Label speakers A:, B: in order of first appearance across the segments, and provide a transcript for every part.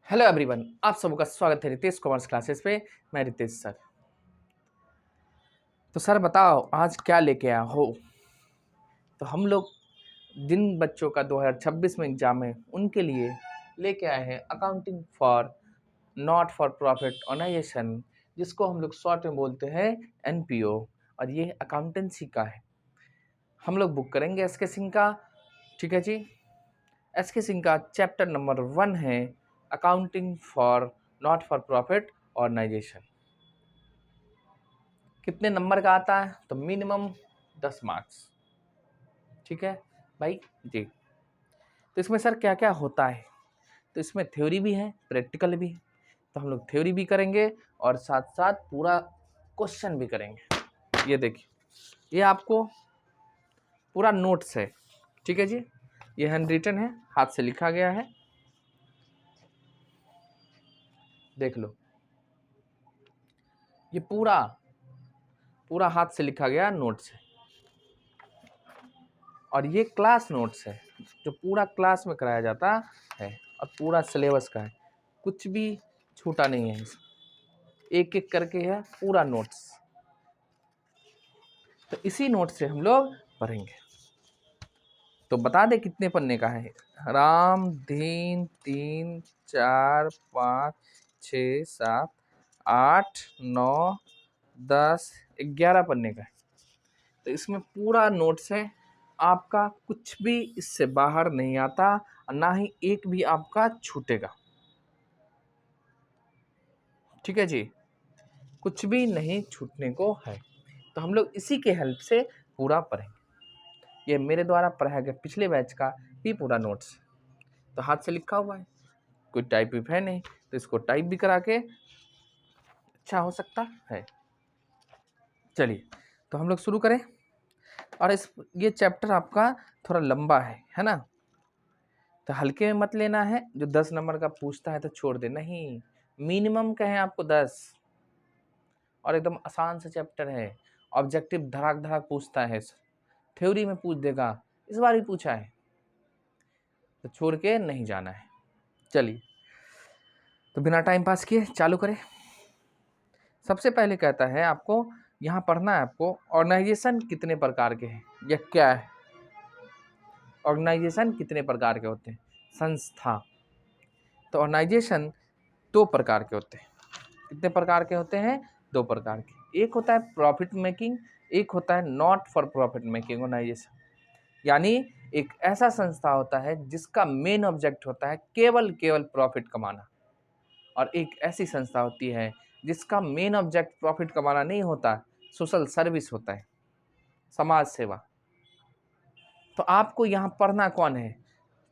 A: Hello everyone, आप सबका स्वागत है रितेश कॉमर्स क्लासेस पे। मैं रितेश सर। तो सर बताओ आज क्या लेके आया हो। तो हम लोग जिन बच्चों का 2026 में एग्जाम है उनके लिए लेके आए हैं accounting for not for profit organisation, जिसको हम लोग शॉर्ट में बोलते हैं एनपीओ। और ये अकाउंटेंसी का है। हम लोग बुक करेंगे एस के सिंह का। ठीक है जी। एस के सिंह का चैप्टर नंबर 1 है accounting for not for profit organisation. कितने नंबर का आता है? तो मिनिमम 10 मार्क्स। ठीक है भाई जी। तो इसमें सर क्या क्या होता है? तो इसमें थ्योरी भी है, प्रैक्टिकल भी है। तो हम लोग थ्योरी भी करेंगे और साथ साथ पूरा क्वेश्चन भी करेंगे। ये देखिए, ये आपको पूरा नोट्स है। ठीक है जी। ये हैंड रिटन है, हाथ से लिखा गया है, देख लो। ये पूरा पूरा हाथ से लिखा गया नोट्स है। और ये क्लास नोट्स है जो पूरा क्लास में कराया जाता है और पूरा सिलेबस का है, कुछ भी छूटा नहीं है। एक एक करके है पूरा नोट्स। तो इसी नोट से हम लोग पढ़ेंगे। तो बता दे कितने पन्ने का है। राम धीन 3 4 5 6 7 8 9 10 11 पन्ने का है। तो इसमें पूरा नोट्स है आपका, कुछ भी इससे बाहर नहीं आता और ना ही एक भी आपका छूटेगा। ठीक है जी, कुछ भी नहीं छूटने को है। तो हम लोग इसी के हेल्प से पूरा पढ़ेंगे। ये मेरे द्वारा पढ़ाया गया पिछले बैच का भी पूरा नोट्स। तो हाथ से लिखा हुआ है, कोई टाइप भी है नहीं, तो इसको टाइप भी करा के अच्छा हो सकता है। चलिए तो हम लोग शुरू करें। और ये चैप्टर आपका थोड़ा लंबा है ना। तो हल्के में मत लेना है। जो 10 नंबर का पूछता है तो छोड़ दे, नहीं, मिनिमम कहें आपको 10। और एकदम आसान से चैप्टर है। ऑब्जेक्टिव धड़ाक धड़ाक पूछता है, थ्योरी में पूछ देगा, इस बार भी पूछा है, तो छोड़ के नहीं जाना है। चलिए तो बिना टाइम पास किए चालू करें। सबसे पहले कहता है आपको यहाँ पढ़ना है आपको ऑर्गेनाइजेशन कितने प्रकार के हैं। यह क्या है? ऑर्गेनाइजेशन कितने प्रकार के होते हैं? संस्था। तो ऑर्गेनाइजेशन 2 प्रकार के होते हैं। कितने प्रकार के होते हैं? 2 प्रकार के। एक होता है प्रॉफिट मेकिंग, एक होता है not for profit making organisation. यानी एक ऐसा संस्था होता है जिसका मेन ऑब्जेक्ट होता है केवल प्रॉफिट कमाना। और एक ऐसी संस्था होती है जिसका मेन ऑब्जेक्ट प्रॉफिट कमाना नहीं होता, सोशल सर्विस होता है, समाज सेवा। तो आपको यहाँ पढ़ना कौन है?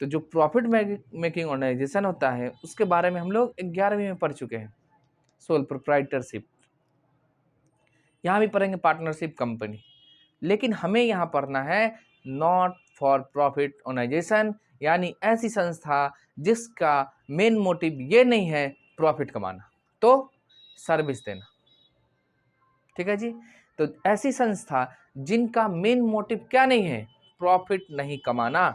A: तो जो प्रॉफिट मेकिंग ऑर्गेनाइजेशन होता है उसके बारे में हम लोग 11वीं में पढ़ चुके हैं, सोल प्रोप्राइटरशिप। यहाँ भी पढ़ेंगे पार्टनरशिप कंपनी। लेकिन हमें यहाँ पढ़ना है नॉट फॉर प्रॉफिट ऑर्गेनाइजेशन, यानी ऐसी संस्था जिसका मेन मोटिव ये नहीं है प्रॉफिट कमाना, तो सर्विस देना। ठीक है जी। तो ऐसी संस्था जिनका मेन मोटिव क्या नहीं है, प्रॉफिट नहीं कमाना।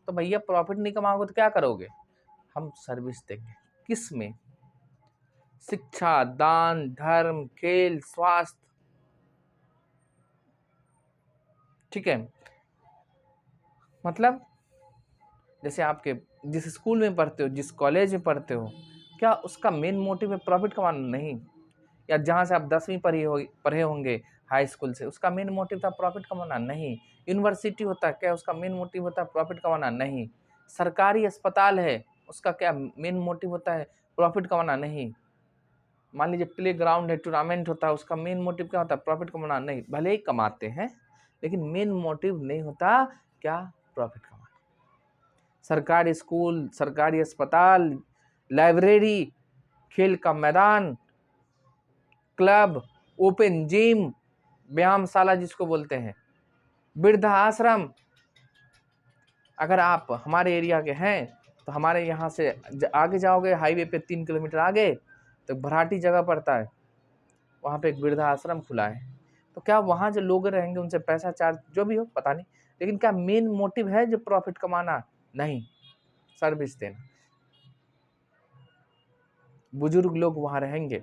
A: तो भैया प्रॉफिट नहीं कमाओगे तो क्या करोगे? हम सर्विस देंगे। किस में? शिक्षा, दान, धर्म, खेल, स्वास्थ्य। ठीक है। मतलब जैसे आपके जिस स्कूल में पढ़ते हो, जिस कॉलेज में पढ़ते हो, क्या उसका मेन मोटिव है प्रॉफिट कमाना? नहीं। या जहाँ से आप 10वीं पढ़े होंगे हाई स्कूल से, उसका मेन मोटिव था प्रॉफिट कमाना? नहीं। यूनिवर्सिटी होता है, क्या उसका मेन मोटिव होता है प्रॉफिट कमाना? नहीं। सरकारी अस्पताल है, उसका क्या मेन मोटिव होता है प्रॉफिट कमाना? नहीं। मान लीजिए प्ले ग्राउंड है, टूर्नामेंट होता है, उसका मेन मोटिव क्या होता है प्रॉफिट कमाना? नहीं। भले ही कमाते हैं लेकिन मेन मोटिव नहीं होता क्या, प्रॉफिट कमाना। सरकारी स्कूल, सरकारी अस्पताल, लाइब्रेरी, खेल का मैदान, क्लब, ओपन जिम, व्यायामशाला जिसको बोलते हैं, वृद्धा आश्रम। अगर आप हमारे एरिया के हैं तो हमारे यहाँ से आगे जाओगे हाईवे पे 3 किलोमीटर आगे तो भराटी जगह पड़ता है, वहाँ पे एक वृद्धा आश्रम खुला है। तो क्या वहाँ जो लोग रहेंगे उनसे पैसा चार्ज जो भी हो पता नहीं, लेकिन क्या मेन मोटिव है जो प्रॉफिट कमाना? नहीं, सर्विस देना। बुजुर्ग लोग वहाँ रहेंगे,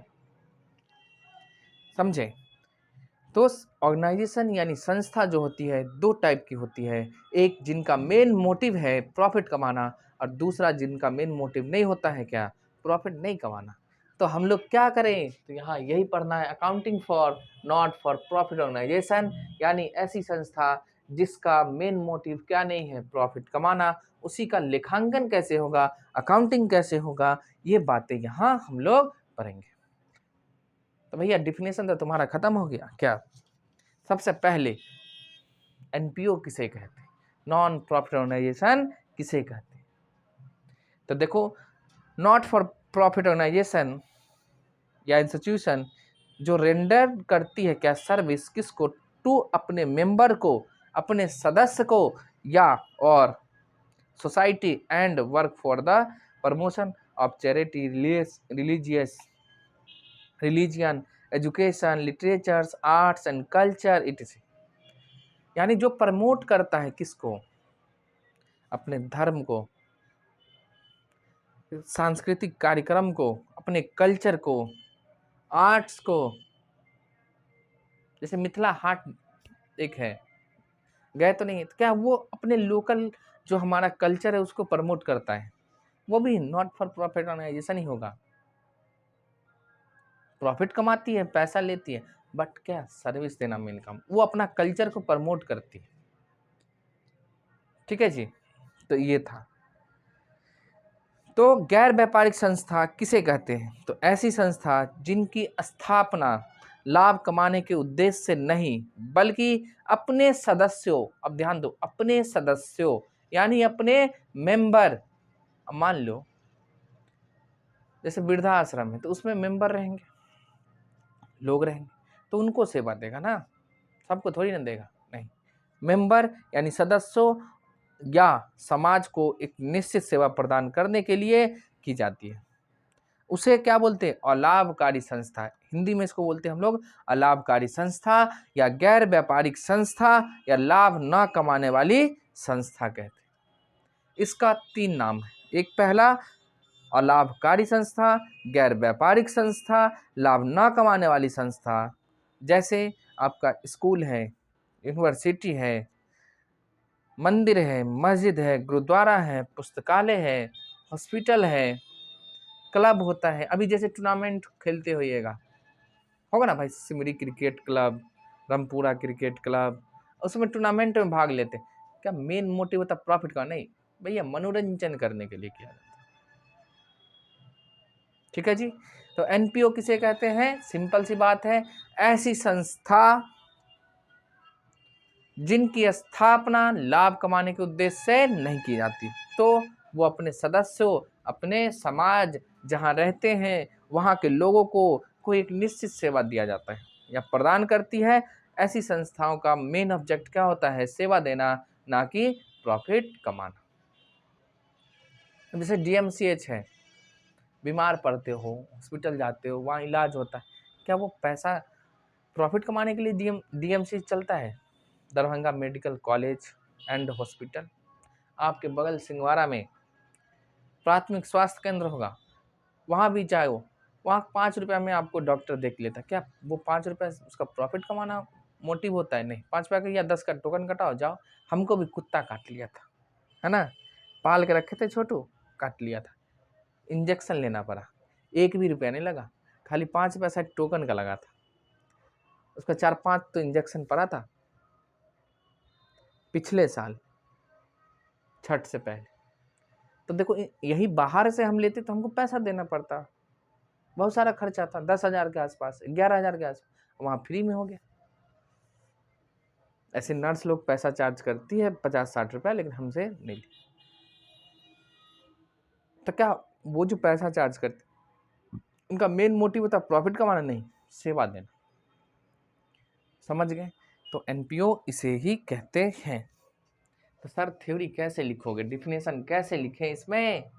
A: समझे। तो ऑर्गेनाइजेशन यानी संस्था जो होती है दो टाइप की होती है, एक जिनका मेन मोटिव है प्रॉफिट कमाना और दूसरा जिनका मेन मोटिव नहीं होता है क्या, प्रॉफिट नहीं कमाना। तो हम लोग क्या करें, तो यहाँ यही पढ़ना है, accounting for not for profit organisation, यानी ऐसी संस्था जिसका मेन मोटिव क्या नहीं है, प्रॉफिट कमाना, उसी का लेखांकन कैसे होगा, अकाउंटिंग कैसे होगा, ये बातें यहाँ हम लोग पढ़ेंगे। तो भैया डिफिनेशन तो तुम्हारा खत्म हो गया क्या। सबसे पहले एनपीओ किसे कहते हैं, नॉन प्रॉफिट ऑर्गेनाइजेशन किसे कहते हैं। तो देखो, नॉट फॉर प्रॉफिट ऑर्गेनाइजेशन या इंस्टीट्यूशन जो रेंडर करती है क्या सर्विस, किसको, टू अपने मेंबर को, अपने सदस्य को, या और society and work for the promotion of charity, religious religion, education, literatures, arts and culture it's, यानी जो प्रमोट करता है किसको, अपने धर्म को, सांस्कृतिक कार्यक्रम को, अपने कल्चर को, आर्ट्स को। जैसे मिथिला हाट एक है, गए तो नहीं है, तो क्या वो अपने लोकल जो हमारा कल्चर है उसको प्रमोट करता है, वो भी नॉट फॉर प्रॉफिट ऑर्गेनाइजेशन ही होगा। प्रॉफिट कमाती है, पैसा लेती है, बट क्या सर्विस देना मेन काम, वो अपना कल्चर को प्रमोट करती है। ठीक है जी, तो ये था। तो गैर व्यापारिक संस्था किसे कहते हैं, तो ऐसी संस्था जिनकी स्थापना लाभ कमाने के उद्देश्य से नहीं बल्कि अपने सदस्यों, अब ध्यान दो, अपने सदस्यों यानी अपने मेंबर, मान लो जैसे वृद्धाश्रम है तो उसमें मेंबर रहेंगे, लोग रहेंगे, तो उनको सेवा देगा ना, सबको थोड़ी ना देगा, नहीं। मेंबर यानी सदस्यों या समाज को एक निश्चित सेवा प्रदान करने के लिए की जाती है, उसे क्या बोलते हैं, अलाभकारी संस्था। हिंदी में इसको बोलते हैं हम लोग अलाभकारी संस्था या गैर व्यापारिक संस्था या लाभ न कमाने वाली संस्था कहते हैं। इसका 3 नाम है, एक पहला अलाभकारी संस्था, गैर व्यापारिक संस्था, लाभ न कमाने वाली संस्था। जैसे आपका स्कूल है, यूनिवर्सिटी है, मंदिर है, मस्जिद है, गुरुद्वारा है, पुस्तकालय है, हॉस्पिटल है, क्लब होता है। अभी जैसे टूर्नामेंट खेलते होइएगा, होगा ना भाई, Simri cricket club, Rampura cricket club, उसमें टूर्नामेंट में भाग लेते, क्या मेन मोटिव होता प्रॉफिट का, नहीं भैया, मनोरंजन करने के लिए किया जाता है। ठीक है जी, तो एनपीओ किसे कहते हैं, सिंपल सी बात है, ऐसी संस्था जिनकी स्थापना लाभ कमाने के उद्देश्य से नहीं की जाती, तो वो अपने सदस्यों, अपने समाज जहाँ रहते हैं वहाँ के लोगों को कोई एक निश्चित सेवा दिया जाता है या प्रदान करती है। ऐसी संस्थाओं का मेन ऑब्जेक्ट क्या होता है, सेवा देना, ना कि प्रॉफिट कमाना। जैसे डीएमसीएच है, बीमार पड़ते हो, हॉस्पिटल जाते हो, वहाँ इलाज होता है, क्या वो पैसा प्रॉफिट कमाने के लिए डीएमसीएच चलता है। Darbhanga medical college and hospital, आपके बगल सिंगवाड़ा में प्राथमिक स्वास्थ्य केंद्र होगा, वहाँ भी जाओ, वहाँ 5 रुपया में आपको डॉक्टर देख लेता, क्या वो 5 रुपया उसका प्रॉफिट कमाना मोटिव होता है, नहीं। 5 रुपया का या 10 का टोकन कटाओ, जाओ। हमको भी कुत्ता काट लिया था, है ना, पाल के रखे थे छोटू, काट लिया था, इंजेक्शन लेना पड़ा, 1 भी रुपया नहीं लगा, खाली 5 पैसा टोकन का लगा था, उसका 4-5 तो इंजेक्शन पड़ा था पिछले साल छठ से पहले। तो देखो, यही बाहर से हम लेते तो हमको पैसा देना पड़ता, बहुत सारा खर्चा था, 10,000 के आसपास, 11,000 के आसपास, वहाँ फ्री में हो गया। ऐसे नर्स लोग पैसा चार्ज करती है 50-60 रुपया, लेकिन हमसे नहीं ली। तो क्या वो जो पैसा चार्ज करते उनका मेन मोटिव होता प्रॉफिट कमाना, नहीं, सेवा देना। समझ गए, तो एनपीओ इसे ही कहते हैं। तो सर थ्योरी कैसे लिखोगे, डिफिनेशन कैसे लिखें इसमें,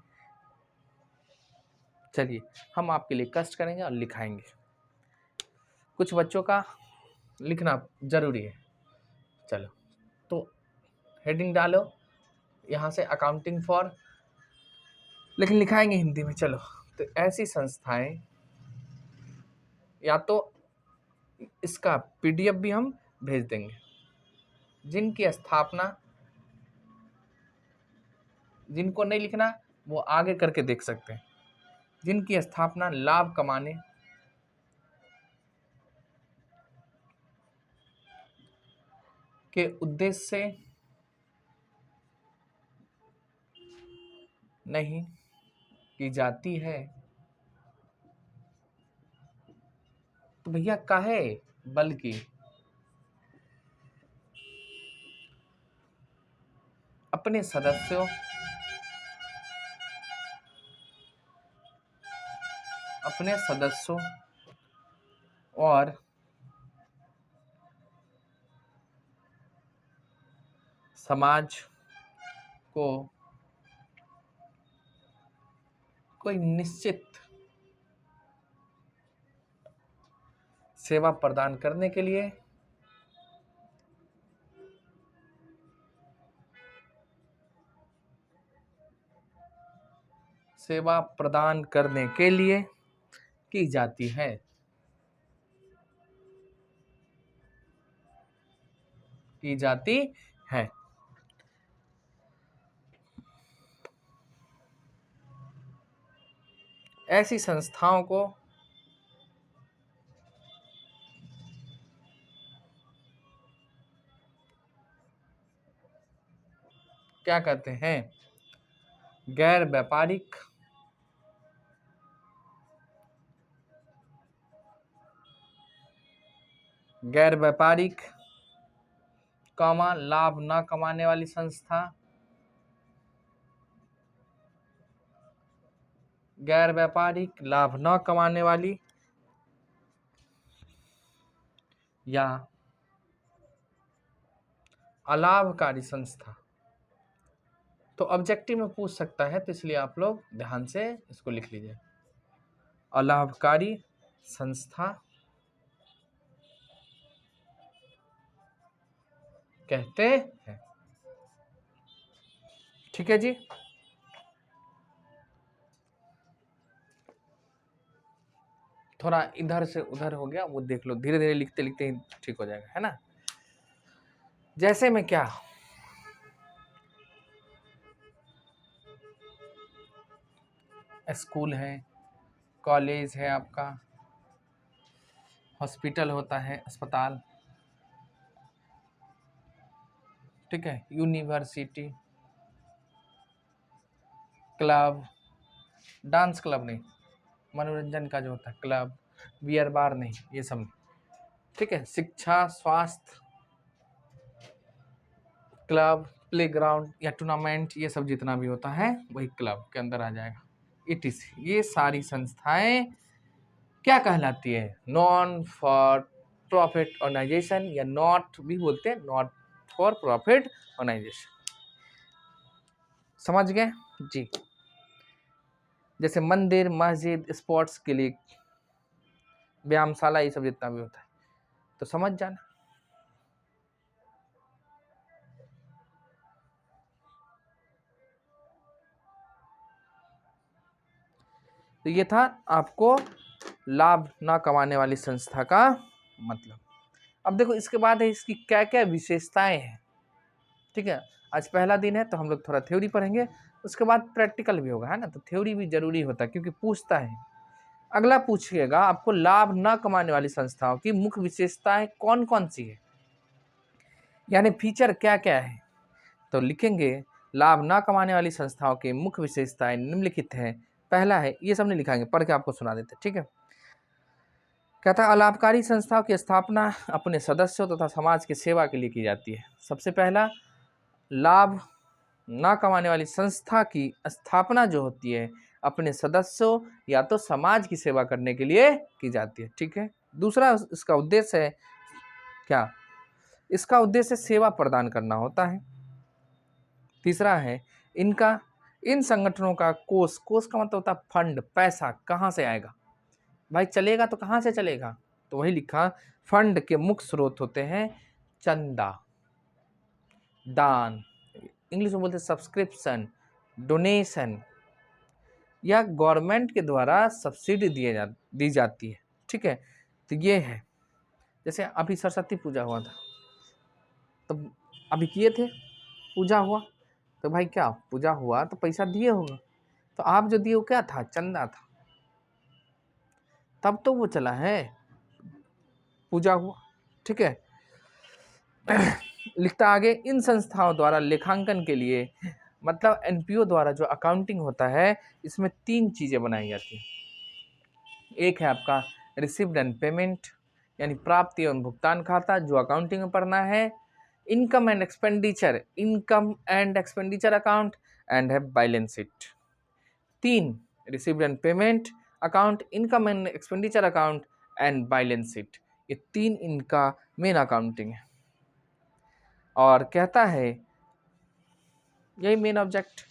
A: चलिए हम आपके लिए कष्ट करेंगे और लिखाएंगे। कुछ बच्चों का लिखना जरूरी है, चलो तो हेडिंग डालो यहाँ से, अकाउंटिंग फॉर, लेकिन लिखाएंगे हिंदी में। चलो तो ऐसी संस्थाएं, या तो इसका पीडीएफ भी हम भेज देंगे, जिनकी स्थापना, जिनको नहीं लिखना वो आगे करके देख सकते हैं, जिनकी स्थापना लाभ कमाने के उद्देश्य से नहीं की जाती है, तो भैया काहे, बल्कि अपने सदस्यों और समाज को कोई निश्चित सेवा प्रदान करने के लिए की जाती है। ऐसी संस्थाओं को क्या कहते हैं, गैर व्यापारिक लाभ न कमाने वाली संस्था, गैर व्यापारिक लाभ न कमाने वाली या अलाभकारी संस्था। तो ऑब्जेक्टिव में पूछ सकता है, तो इसलिए आप लोग ध्यान से इसको लिख लीजिए, अलाभकारी संस्था कहते हैं। ठीक है जी। थोड़ा इधर से उधर हो गया, वो देख लो, धीरे धीरे लिखते लिखते ही ठीक हो जाएगा, है ना। जैसे में क्या, स्कूल है, कॉलेज है, आपका हॉस्पिटल होता है, अस्पताल, ठीक है, यूनिवर्सिटी, क्लब, डांस क्लब नहीं, मनोरंजन का जो होता है क्लब, बियर बार नहीं, ये सब नहीं, ठीक है, शिक्षा, स्वास्थ्य क्लब, प्लेग्राउंड या टूर्नामेंट, ये सब जितना भी होता है वही क्लब के अंदर आ जाएगा। ETC, ये सारी संस्थाएं क्या कहलाती है, नॉन फॉर प्रॉफिट ऑर्गेनाइजेशन, या नॉट भी बोलते हैं, नॉट फॉर प्रॉफिट ऑर्गेनाइजेशन। समझ गए जी। जैसे मंदिर, मस्जिद, स्पोर्ट्स के लिए, व्यायामशाला, ये सब जितना भी होता है, तो समझ जाना। तो ये था आपको लाभ ना कमाने वाली संस्था का मतलब। अब देखो इसके बाद है इसकी क्या क्या विशेषताएं हैं, ठीक है। आज पहला दिन है तो हम लोग थोड़ा थ्योरी पढ़ेंगे, उसके बाद प्रैक्टिकल भी होगा, है ना, तो थ्योरी भी जरूरी होता है क्योंकि पूछता है। अगला पूछिएगा आपको लाभ न कमाने वाली संस्थाओं की मुख्य विशेषताएं कौन कौन सी है, यानी फीचर क्या क्या है। तो लिखेंगे लाभ न कमाने वाली संस्थाओं की मुख्य विशेषताएं निम्नलिखित हैं। पहला है, ये सब नहीं लिखाएंगे, पढ़ के आपको सुना देते, ठीक है। कहता है अलाभकारी संस्थाओं की स्थापना अपने सदस्यों तथा समाज की सेवा के लिए की जाती है। सबसे पहला, लाभ ना कमाने वाली संस्था की स्थापना जो होती है अपने सदस्यों या तो समाज की सेवा करने के लिए की जाती है, ठीक है। दूसरा, इसका उद्देश्य है क्या, इसका उद्देश्य सेवा प्रदान करना होता है। तीसरा है, इन संगठनों का कोष का मतलब होता है फंड, पैसा कहाँ से आएगा भाई, चलेगा तो कहाँ से चलेगा, तो वही लिखा, फंड के मुख्य स्रोत होते हैं चंदा, दान, इंग्लिश में बोलते हैं सब्सक्रिप्शन, डोनेशन, या गवर्नमेंट के द्वारा सब्सिडी दी जाती है। ठीक है, तो ये है। जैसे अभी सरस्वती पूजा हुआ था, तो अभी किए थे, पूजा हुआ, तो भाई क्या पूजा हुआ तो पैसा दिए होगा, तो आप जो दिए वो क्या था, चंदा था, तब तो वो चला है, पूजा हुआ। ठीक है। लिखता आगे, इन संस्थाओं द्वारा लेखांकन के लिए, मतलब एनपीओ द्वारा जो अकाउंटिंग होता है, इसमें 3 चीजें बनाई जाती हैं। एक है आपका रिसीव्ड एंड पेमेंट, यानी प्राप्ति एवं भुगतान खाता, जो अकाउंटिंग में पढ़ना है। Income and expenditure account and है balance sheet. 3, received and payment account, income and expenditure account and balance sheet, ये 3 इनका मेन अकाउंटिंग है। और कहता है यही मेन ऑब्जेक्ट।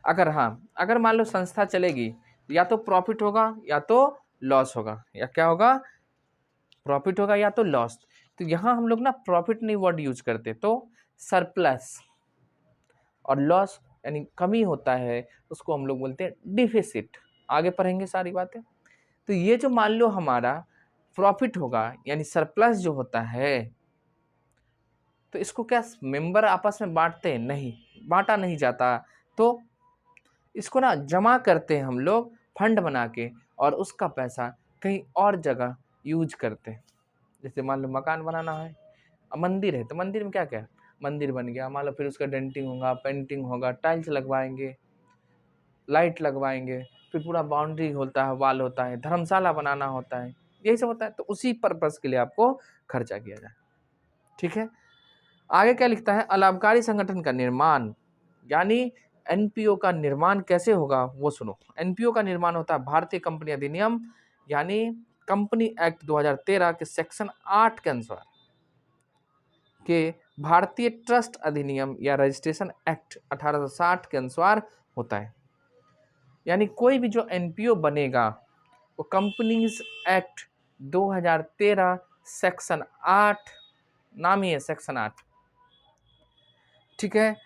A: अगर मान लो संस्था चलेगी, या तो प्रॉफिट होगा या तो लॉस होगा, या क्या होगा, प्रॉफिट होगा या तो लॉस। तो यहाँ हम लोग ना प्रॉफिट नहीं वर्ड यूज करते, तो सरप्लस, और लॉस यानी कमी होता है, उसको हम लोग बोलते हैं डिफिसिट। आगे पढ़ेंगे सारी बातें। तो ये जो मान लो हमारा प्रॉफिट होगा यानी सरप्लस जो होता है, तो इसको क्या मेंबर आपस में बांटते हैं? नहीं, बांटा नहीं जाता। तो इसको ना जमा करते हैं हम लोग फंड बना के, और उसका पैसा कहीं और जगह यूज करते हैं। जैसे मान लो मकान बनाना है, अब मंदिर है, तो मंदिर में क्या क्या, मंदिर बन गया, मान लो फिर उसका डेंटिंग होगा, पेंटिंग होगा, टाइल्स लगवाएंगे, लाइट लगवाएंगे, फिर पूरा बाउंड्री होता है, वाल होता है, धर्मशाला बनाना होता है, यही सब होता है। तो उसी पर्पस के लिए आपको खर्चा किया जाए। ठीक है। आगे क्या लिखता है, अलाभकारी संगठन का निर्माण, यानी एनपीओ का निर्माण कैसे होगा वो सुनो। एनपीओ का निर्माण होता है भारतीय कंपनी अधिनियम, यानी कंपनी एक्ट 2013 के सेक्शन 8 के अनुसार, के भारतीय ट्रस्ट अधिनियम या रजिस्ट्रेशन एक्ट 1860 के अनुसार होता है। यानी कोई भी जो एनपीओ बनेगा वो कंपनीज एक्ट 2013 सेक्शन 8, नाम ही है सेक्शन 8, ठीक है,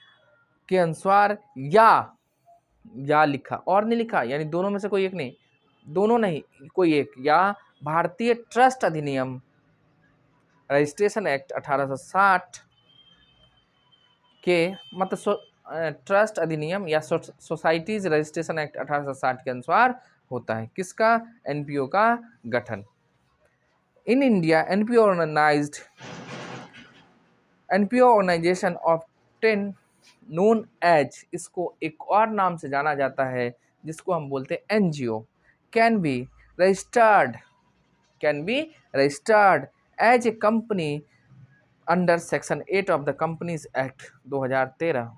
A: के अनुसार, या लिखा और नहीं लिखा, यानी दोनों में से कोई एक नहीं, दोनों नहीं, कोई एक, या भारतीय ट्रस्ट अधिनियम रजिस्ट्रेशन एक्ट 1860 के, मतलब ट्रस्ट अधिनियम या सोसाइटीज रजिस्ट्रेशन एक्ट 1860 के अनुसार होता है किसका, एनपीओ का गठन। In India NPO organisation of 10 known as, इसको एक और नाम से जाना जाता है जिसको हम बोलते हैं NGO, can be registered as a company under section 8 of the companies act 2013।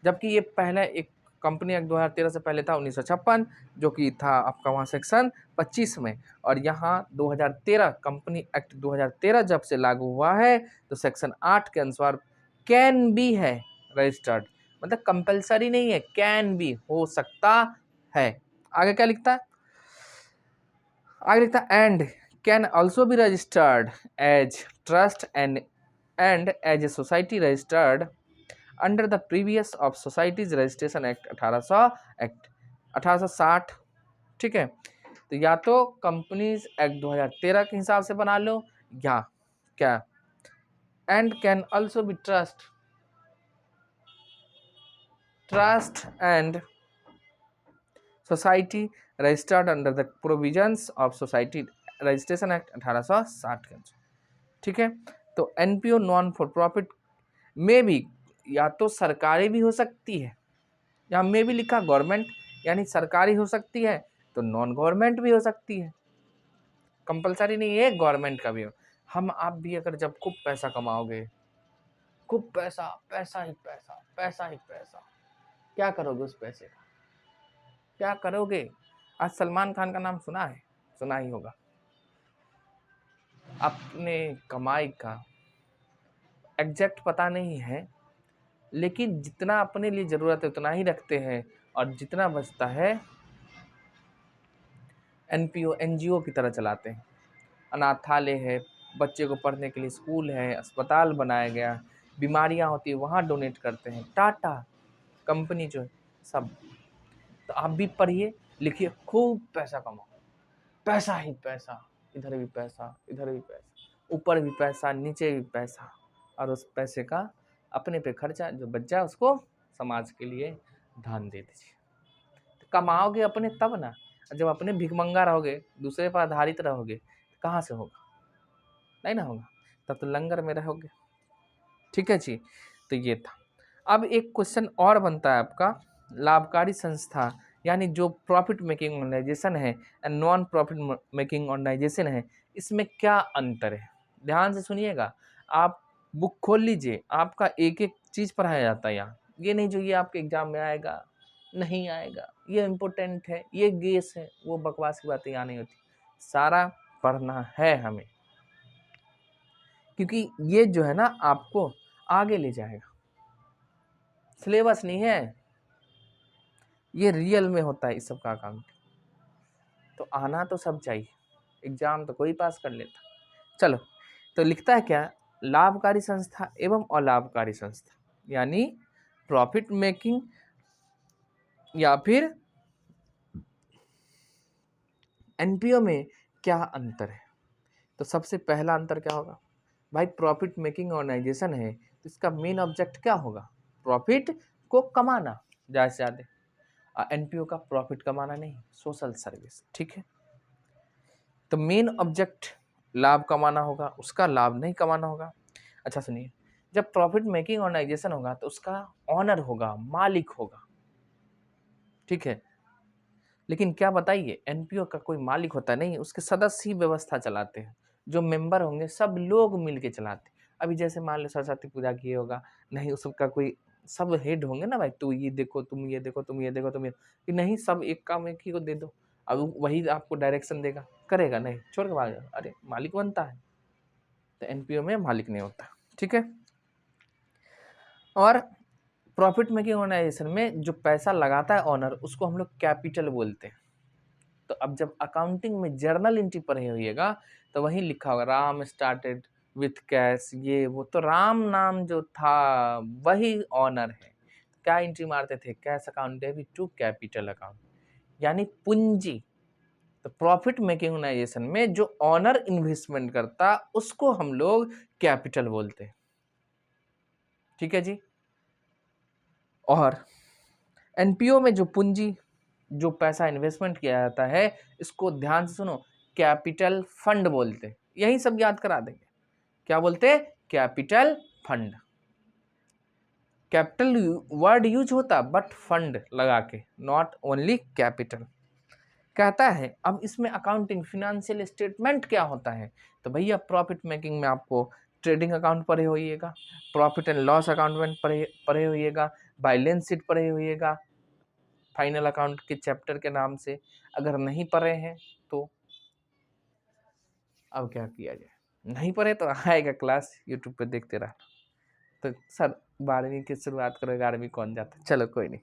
A: जबकि ये पहले एक कंपनी एक्ट 2013 से पहले था 1956, जो कि था आपका वहाँ सेक्शन 25 में, और यहाँ 2013 कंपनी एक्ट 2013 जब से लागू हुआ है तो सेक्शन 8 के अनुसार कैन बी है रजिस्टर्ड, मतलब कंपलसरी नहीं है, कैन बी हो सकता है। आगे क्या लिखता है, आगे लिखता है and can also be registered as trust and as a society registered under the previous of societies registration act 1860। ठीक है, तो या तो कंपनीज एक्ट 2013 के हिसाब से बना लो, या क्या, and can also B trust and society registered under the provisions of society registration act 1860 के अनुसार। ठीक है, तो एनपीओ नॉन फॉर प्रॉफिट में भी या तो सरकारी भी हो सकती है, यहाँ में भी लिखा गवर्नमेंट, यानी सरकारी हो सकती है, तो नॉन गवर्नमेंट भी हो सकती है, कंपलसरी नहीं है गवर्नमेंट का भी हो। हम आप भी अगर जब खूब पैसा कमाओगे, खूब पैसा, पैसा ही पैसा, पैसा ही पैसा, क्या करोगे उस पैसे का, क्या करोगे? आज सलमान खान का नाम सुना है, सुना ही होगा। अपने कमाई का एग्जैक्ट पता नहीं है, लेकिन जितना अपने लिए जरूरत है उतना ही रखते हैं, और जितना बचता है एनपीओ एनजीओ की तरह चलाते हैं। अनाथालय है, बच्चे को पढ़ने के लिए स्कूल है, अस्पताल बनाया गया, बीमारियां होती है वहाँ डोनेट करते हैं। टाटा कंपनी जो है सब। तो आप भी पढ़िए, लिखिए, खूब पैसा कमाओ, पैसा ही पैसा, इधर भी पैसा, इधर भी पैसा, ऊपर भी पैसा, नीचे भी पैसा, और उस पैसे का अपने पे खर्चा जो बच जाए उसको समाज के लिए दान दे दीजिए। तो कमाओगे अपने तब ना, जब अपने भिखमंगा रहोगे, दूसरे पर आधारित रहोगे, कहाँ से होगा? नहीं ना होगा, तब तो लंगर में रहोगे। ठीक है जी, तो ये था। अब एक क्वेश्चन और बनता है आपका, लाभकारी संस्था यानी जो प्रॉफिट मेकिंग ऑर्गेनाइजेशन है and non profit making organisation है, इसमें क्या अंतर है? ध्यान से सुनिएगा, आप बुक खोल लीजिए, आपका एक एक चीज़ पढ़ाया जाता है यहाँ। ये नहीं जो ये आपके एग्जाम में आएगा, नहीं आएगा, ये इम्पोर्टेंट है, ये गेस है, वो बकवास की बातें यहाँ नहीं होती। सारा पढ़ना है हमें, क्योंकि ये जो है ना आपको आगे ले जाएगा। सिलेबस नहीं है, ये रियल में होता है इस सब का अकाउंट। तो आना तो सब चाहिए, एग्जाम तो कोई पास कर लेता। चलो, तो लिखता है क्या, लाभकारी संस्था एवं अलाभकारी संस्था, यानी प्रॉफिट मेकिंग या फिर एनपीओ में क्या अंतर है? तो सबसे पहला अंतर क्या होगा भाई, प्रॉफिट मेकिंग ऑर्गेनाइजेशन है तो इसका मेन ऑब्जेक्ट क्या होगा? प्रॉफिट को कमाना ज़्यादा से ज़्यादा। एनपीओ का प्रॉफिट कमाना नहीं, सोशल सर्विस। ठीक है, तो मेन ऑब्जेक्ट लाभ कमाना होगा, उसका लाभ नहीं कमाना होगा। अच्छा सुनिए, जब प्रॉफिट मेकिंग ऑर्गेनाइजेशन होगा तो उसका ऑनर होगा, मालिक होगा। ठीक है, लेकिन क्या बताइए, एनपीओ का कोई मालिक होता नहीं, उसके सदस्य ही व्यवस्था चलाते हैं, जो मेंबर होंगे सब लोग मिलके चलाते हैं। अभी जैसे मान लो सरस्वती पूजा किए होगा, नहीं उसका कोई सब हेड होंगे ना भाई, तू ये देखो, तुम ये देखो, तुम ये देखो, तुम ये, कि नहीं सब एक काम एक ही को दे दो, अब वही आपको डायरेक्शन देगा, करेगा नहीं, छोड़ के भाग जाएगा, अरे मालिक बनता है। तो एनपीओ में मालिक नहीं होता। ठीक है, और प्रॉफिट मेकिंग ऑर्गेनाइजेशन में जो पैसा लगाता है ऑनर, उसको हम लोग कैपिटल बोलते हैं। तो अब जब अकाउंटिंग में जर्नल एंट्री पढ़े होइएगा तो वहीं लिखा होगा राम स्टार्टेड विथ कैश, ये वो, तो राम नाम जो था वही ऑनर है। क्या एंट्री मारते थे? Cash account debit to capital account, यानी पूंजी। तो प्रॉफिट मेकिंग ऑर्गेनाइजेशन में जो ऑनर इन्वेस्टमेंट करता उसको हम लोग कैपिटल बोलते हैं। ठीक है जी, और एनपीओ में जो पूंजी, जो पैसा इन्वेस्टमेंट किया जाता है, इसको ध्यान से सुनो, कैपिटल फंड बोलते हैं। यही सब याद करा देंगे, क्या बोलते हैं? Capital fund. Capital word use होता बट फंड लगा के, नॉट ओनली कैपिटल। कहता है अब इसमें अकाउंटिंग फिनेंशियल स्टेटमेंट क्या होता है? तो भैया प्रॉफिट मेकिंग में आपको ट्रेडिंग अकाउंट पढ़े होइएगा, प्रॉफिट एंड लॉस अकाउंट पढ़े होइएगा, बैलेंस शीट पढ़े होइएगा, फाइनल अकाउंट के चैप्टर के नाम से। अगर नहीं पढ़े हैं तो अब क्या किया जाए, नहीं पढ़े तो आएगा क्लास यूट्यूब पे देखते रहा। तो सर 12वीं की शुरुआत करो, 11वीं कौन जाता, चलो कोई नहीं।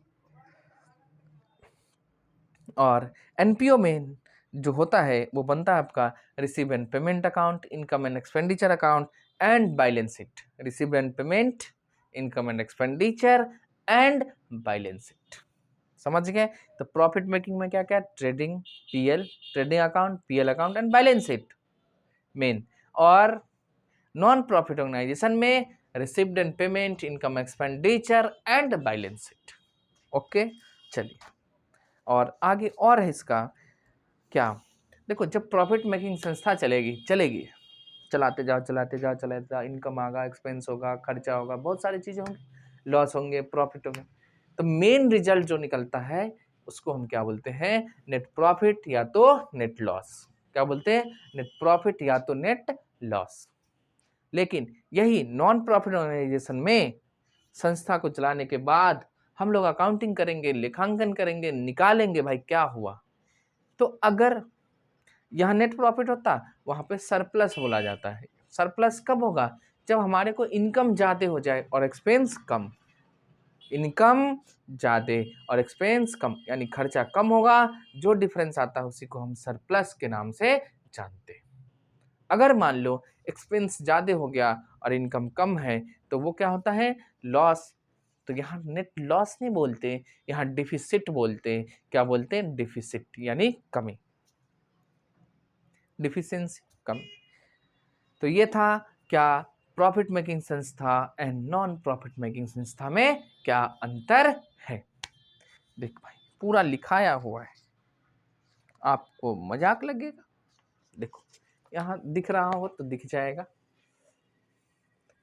A: और एनपीओ में जो होता है वो बनता है आपका receive and payment account, income and expenditure account and balance sheet. Receive and payment, income and expenditure and balance sheet, समझ गए? तो प्रॉफिट मेकिंग में क्या क्या? Trading, PL, trading account, PL account and balance sheet main. और non profit organisation में received and payment, income expenditure and balance sheet. Okay, चलिए और आगे और है इसका क्या। देखो, जब प्रॉफिट मेकिंग संस्था चलेगी चलाते जाओ चलाते जाओ चलाते जाओ, इनकम आगा, एक्सपेंस होगा, खर्चा होगा, बहुत सारी चीज़ें होंगी, लॉस होंगे, प्रॉफिट होंगे। तो मेन रिजल्ट जो निकलता है उसको हम क्या बोलते हैं? नेट प्रॉफिट या तो नेट लॉस। क्या बोलते हैं? नेट प्रॉफिट या तो नेट लॉस। लेकिन यही नॉन प्रॉफिट ऑर्गेनाइजेशन में संस्था को चलाने के बाद हम लोग अकाउंटिंग करेंगे, लेखांकन करेंगे, निकालेंगे भाई क्या हुआ। तो अगर यहाँ नेट प्रॉफिट होता, वहाँ पे सरप्लस बोला जाता है। सरप्लस कब होगा? जब हमारे को इनकम ज़्यादा हो जाए और एक्सपेंस कम। इनकम ज़्यादा और एक्सपेंस कम, यानी खर्चा कम होगा, जो डिफरेंस आता है उसी को हम सरप्लस के नाम से जानते हैं। अगर मान लो एक्सपेंस ज़्यादा हो गया और इनकम कम है तो वो क्या होता है? लॉस। तो यहाँ नेट लॉस नहीं बोलते, यहाँ डिफिसिट बोलते हैं। क्या बोलते हैं? डिफिसिट, यानी कमी, डिफिशियंसी, कमी। तो ये था क्या प्रॉफिट मेकिंग संस्था एंड नॉन प्रॉफिट मेकिंग संस्था में क्या अंतर है। देख भाई पूरा लिखाया हुआ है, आपको मजाक लगेगा। देखो यहाँ दिख रहा हो तो दिख जाएगा।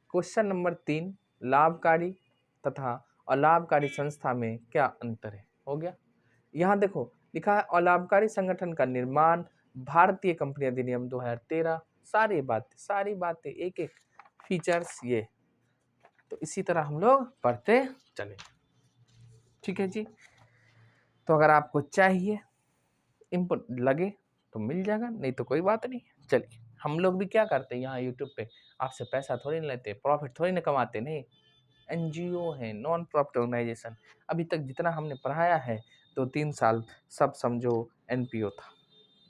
A: क्वेश्चन नंबर 3, लाभकारी तथा अलाभकारी संस्था में क्या अंतर है, हो गया। यहाँ देखो लिखा है अलाभकारी संगठन का निर्माण, भारतीय कंपनी अधिनियम 2013, सारी बातें एक एक फीचर्स ये। तो इसी तरह हम लोग पढ़ते चले, ठीक है जी। तो अगर आपको चाहिए इनपुट लगे तो मिल जाएगा, नहीं तो कोई बात नहीं। चलिए हम लोग भी क्या करते हैं यहाँ यूट्यूब पे, आपसे पैसा थोड़ी ना लेते, प्रॉफिट थोड़ी ना कमाते, नहीं। एनजीओ है, नॉन प्रॉफिट ऑर्गेनाइजेशन। अभी तक जितना हमने पढ़ाया है 2-3 साल सब समझो एनपीओ था,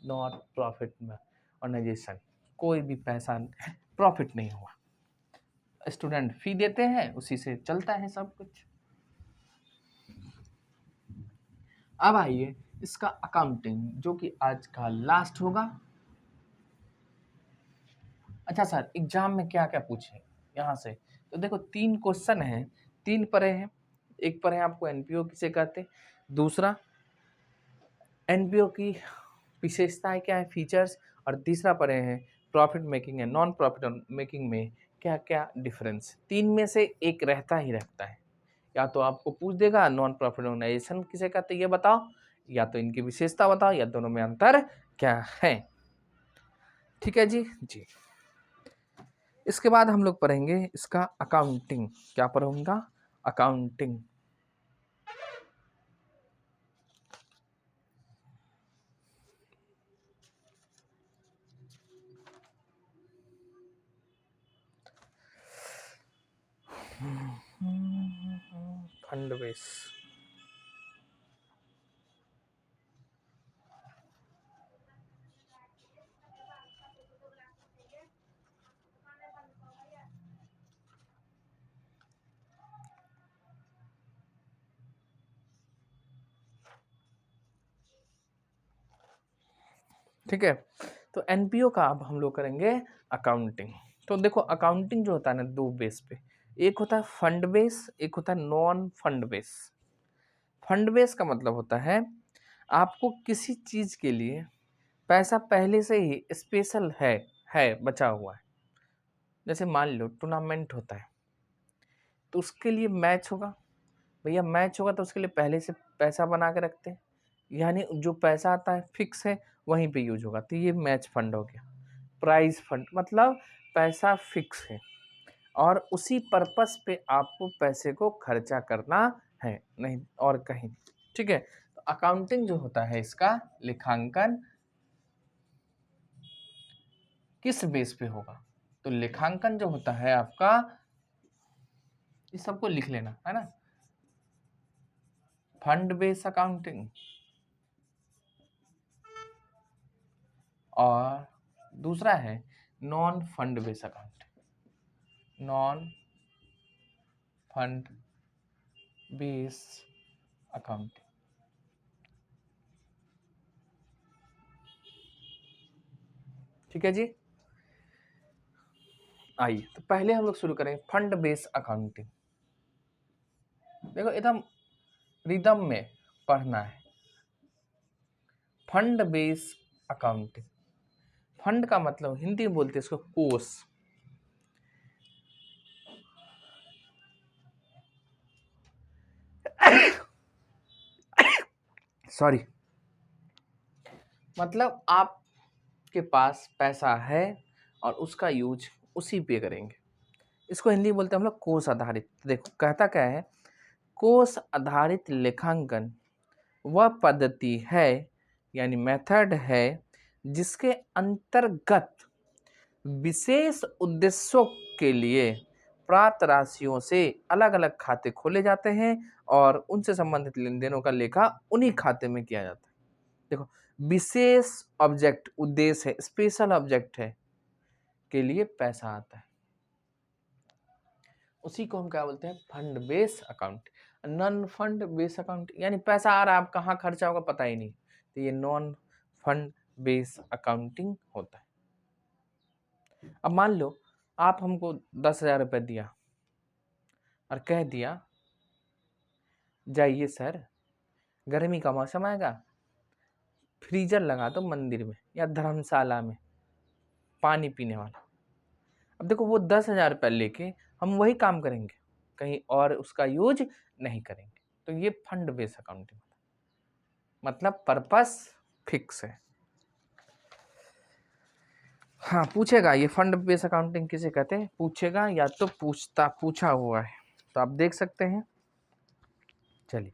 A: नॉन प्रॉफिट ऑर्गेनाइजेशन। कोई भी पैसा प्रॉफिट नहीं हुआ, स्टूडेंट फी देते हैं उसी से चलता है सब कुछ। अब आइए इसका अकाउंटिंग, जो कि आज का लास्ट होगा। अच्छा सर एग्जाम में क्या क्या पूछे यहाँ से, तो देखो 3 क्वेश्चन हैं, 3 पढ़े हैं। एक पढ़े आपको एनपीओ किसे कहते, दूसरा एनपीओ की विशेषताएं क्या है, फीचर्स, और तीसरा पढ़े हैं profit making and non profit making में क्या क्या डिफरेंस। 3 में से एक रहता ही रहता है, या तो आपको पूछ देगा नॉन प्रॉफिट ऑर्गेनाइजेशन किसे कहते हैं ये बताओ, या तो इनकी विशेषता बताओ, या दोनों में अंतर क्या है। ठीक है जी। इसके बाद हम लोग पढ़ेंगे इसका अकाउंटिंग। क्या पढ़ूंगा? अकाउंटिंग। Fund base. ठीक है, तो एनपीओ का अब हम लोग करेंगे अकाउंटिंग। तो देखो अकाउंटिंग जो होता है ना 2 बेस पे, एक होता है फंड बेस, एक होता है non fund base. Fund base का मतलब होता है आपको किसी चीज के लिए पैसा पहले से ही स्पेशल है बचा हुआ है। जैसे मान लो टूर्नामेंट होता है तो उसके लिए मैच होगा, भैया मैच होगा तो उसके लिए पहले से पैसा बना के रखते हैं, यानी जो पैसा आता है फिक्स है वहीं पे यूज होगा, तो ये मैच फंड हो गया। प्राइज फंड मतलब पैसा फिक्स है और उसी पर्पस पे आपको पैसे को खर्चा करना है, नहीं और कहीं। ठीक है, तो अकाउंटिंग जो होता है इसका लेखांकन किस बेस पे होगा, तो लेखांकन जो होता है आपका, इस सबको लिख लेना है ना, फंड बेस अकाउंटिंग, और दूसरा है non fund base accounting. Non fund base accounting. ठीक है जी। आइए तो पहले हम लोग शुरू करें फंड बेस अकाउंटिंग। देखो एकदम रिदम में पढ़ना है। फंड बेस अकाउंटिंग, फंड का मतलब हिंदी में बोलते हैं इसको कोष। सॉरी, मतलब आपके पास पैसा है और उसका यूज उसी पे करेंगे, इसको हिंदी में बोलते हैं हम लोग कोष आधारित। देखो कहता क्या है, कोष आधारित लेखांकन वह पद्धति है यानी मेथड है जिसके अंतर्गत विशेष उद्देश्यों के लिए प्राप्त राशियों से अलग अलग खाते खोले जाते हैं और उनसे संबंधित लेन देनों का लेखा उन्हीं खाते में किया जाता है। देखो विशेष ऑब्जेक्ट उद्देश्य है, स्पेशल ऑब्जेक्ट है के लिए पैसा आता है, उसी को हम क्या बोलते हैं, fund base account. Non fund base account यानी पैसा आ रहा है, आप कहाँ खर्चा होगा पता ही नहीं, तो ये नॉन फंड बेस अकाउंटिंग होता है। अब मान लो आप हमको 10,000 रुपये दिया और कह दिया जाइए सर, गर्मी का मौसम आएगा, फ्रीजर लगा दो मंदिर में या धर्मशाला में पानी पीने वाला। अब देखो वो 10,000 रुपये लेके हम वही काम करेंगे, कहीं और उसका यूज नहीं करेंगे, तो ये फंड बेस अकाउंटिंग मतलब पर्पस फिक्स है। हाँ पूछेगा, ये फंड बेस अकाउंटिंग किसे कहते हैं, पूछेगा या तो पूछा हुआ है, तो आप देख सकते हैं। चलिए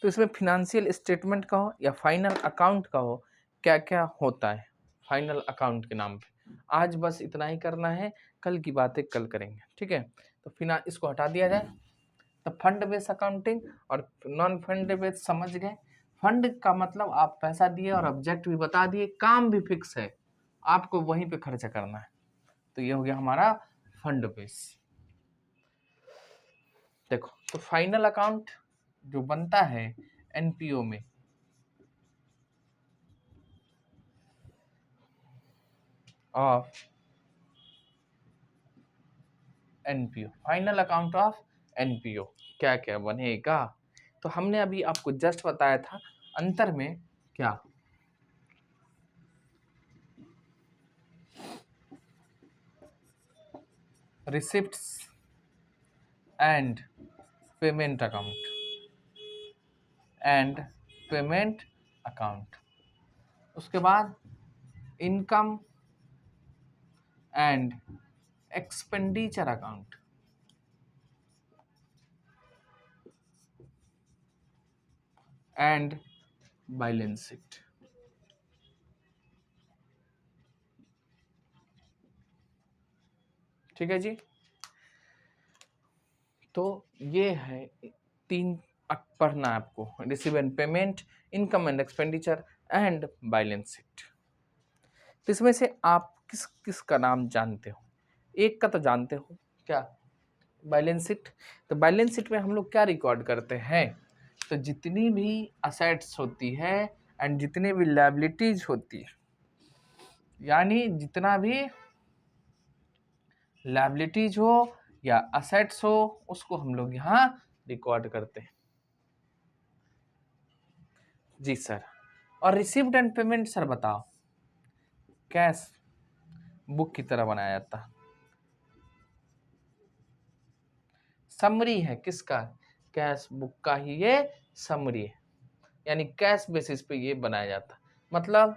A: तो इसमें फिनेंशियल स्टेटमेंट का हो या फाइनल अकाउंट का हो, क्या क्या होता है फाइनल अकाउंट के नाम पे। आज बस इतना ही करना है, कल की बातें कल करेंगे, ठीक है। तो इसको हटा दिया जाए। तो फंड बेस अकाउंटिंग और नॉन फंड बेस समझ गए। फंड का मतलब आप पैसा दिए और ऑब्जेक्ट भी बता दिए, काम भी फिक्स है, आपको वहीं पे खर्चा करना है, तो ये हो गया हमारा फंड बेस। देखो तो फाइनल अकाउंट जो बनता है एनपीओ में, of NPO, final account of NPO क्या क्या बनेगा, तो हमने अभी आपको जस्ट बताया था अंतर में क्या, receipts and payment account and payment account, उसके बाद income and expenditure account, and balance sheet. ठीक है जी, तो ये है 3 पढ़ना है आपको, receive and payment, income and expenditure and balance sheet. तो इसमें से आप किस किस का नाम जानते हो, एक का तो जानते हो क्या, बैलेंस शीट। तो बैलेंस शीट में हम लोग क्या रिकॉर्ड करते हैं, तो जितनी भी असेट्स होती है एंड जितनी भी लायबिलिटीज होती है, यानी जितना भी लायबिलिटीज हो या असेट्स हो उसको हम लोग यहाँ रिकॉर्ड करते हैं। जी सर, और रिसीव्ड एंड पेमेंट सर बताओ, कैश बुक की तरह बनाया जाता है, समरी है किसका, कैश बुक का ही ये समरी है, यानी कैश बेसिस पे ये बनाया जाता है। मतलब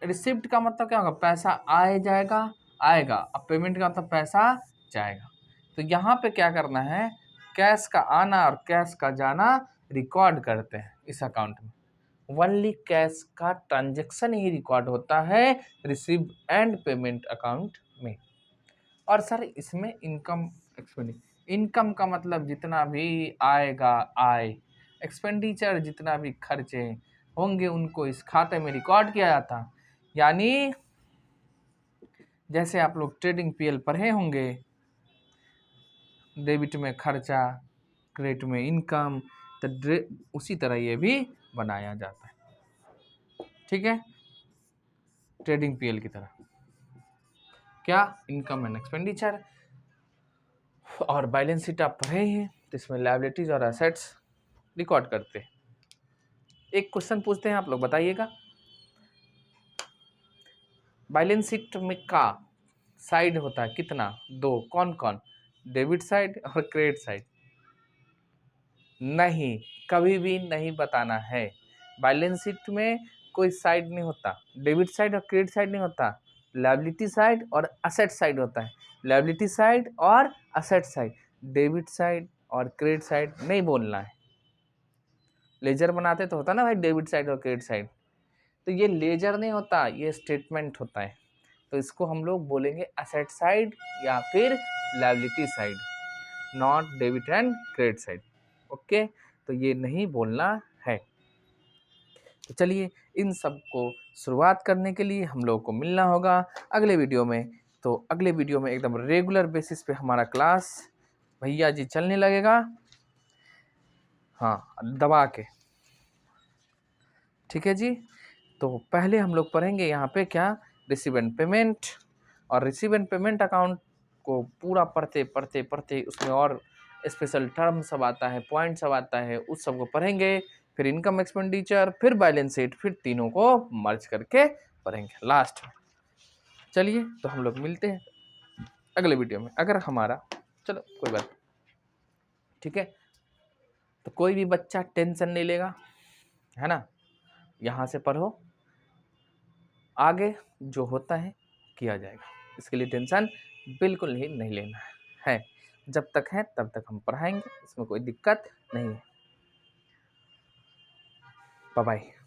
A: रिसिप्ट का मतलब क्या होगा, पैसा आए जाएगा आएगा, अब पेमेंट का मतलब पैसा जाएगा। तो यहाँ पे क्या करना है, कैश का आना और कैश का जाना रिकॉर्ड करते हैं इस अकाउंट में, ओनली कैश का ट्रांजैक्शन ही रिकॉर्ड होता है रिसीव एंड पेमेंट अकाउंट में। और सर इसमें इनकम एक्सपेंडिचर, इनकम का मतलब जितना भी आएगा आए, एक्सपेंडिचर जितना भी खर्चे होंगे उनको इस खाते में रिकॉर्ड किया जाता। यानी जैसे आप लोग ट्रेडिंग पीएल पढ़े होंगे, डेबिट में खर्चा क्रेडिट में इनकम, तो उसी तरह ये भी बनाया जाता है, ठीक है, ट्रेडिंग पीएल की तरह। क्या, इनकम एंड एक्सपेंडिचर, और बैलेंस शीट आप पढ़े ही हैं, तो इसमें लायबिलिटीज और एसेट्स रिकॉर्ड करते हैं। एक क्वेश्चन पूछते हैं, आप लोग बताइएगा, बैलेंस शीट में का साइड होता है कितना, 2, कौन कौन, डेबिट साइड और क्रेडिट साइड। नहीं, कभी भी नहीं बताना है, बैलेंस शीट में कोई साइड नहीं होता, डेबिट साइड और क्रेडिट साइड नहीं होता, लायबिलिटी साइड और असेट साइड होता है, लायबिलिटी साइड और असेट साइड, डेबिट साइड और क्रेडिट साइड नहीं बोलना है। लेजर बनाते तो होता ना भाई, डेबिट साइड और क्रेडिट साइड, तो ये लेजर नहीं होता, ये स्टेटमेंट होता है, तो इसको हम लोग बोलेंगे असेट साइड या फिर liability side, not debit and credit side. Okay, तो ये नहीं बोलना है। तो चलिए इन सब को शुरुआत करने के लिए हम लोगों को मिलना होगा अगले वीडियो में। तो अगले वीडियो में एकदम रेगुलर बेसिस पे हमारा क्लास भैया जी चलने लगेगा, हाँ दबा के, ठीक है जी। तो पहले हम लोग पढ़ेंगे यहाँ पे क्या, रिसीव एंड पेमेंट, और रिसीव एंड पेमेंट अकाउंट को पूरा पढ़ते पढ़ते पढ़ते उसमें और स्पेशल टर्म सब आता है, पॉइंट सब आता है, उस सब को पढ़ेंगे। फिर इनकम एक्सपेंडिचर, फिर बैलेंस शीट, फिर तीनों को मर्ज करके पढ़ेंगे लास्ट में। चलिए तो हम लोग मिलते हैं अगले वीडियो में। अगर हमारा, चलो कोई बात, ठीक है, तो कोई भी बच्चा टेंशन नहीं लेगा, है ना, यहाँ से पढ़ो, आगे जो होता है किया जाएगा, इसके लिए टेंशन बिल्कुल ही नहीं लेना है। जब तक है तब तक हम पढ़ाएंगे, इसमें कोई दिक्कत नहीं है। Bye bye.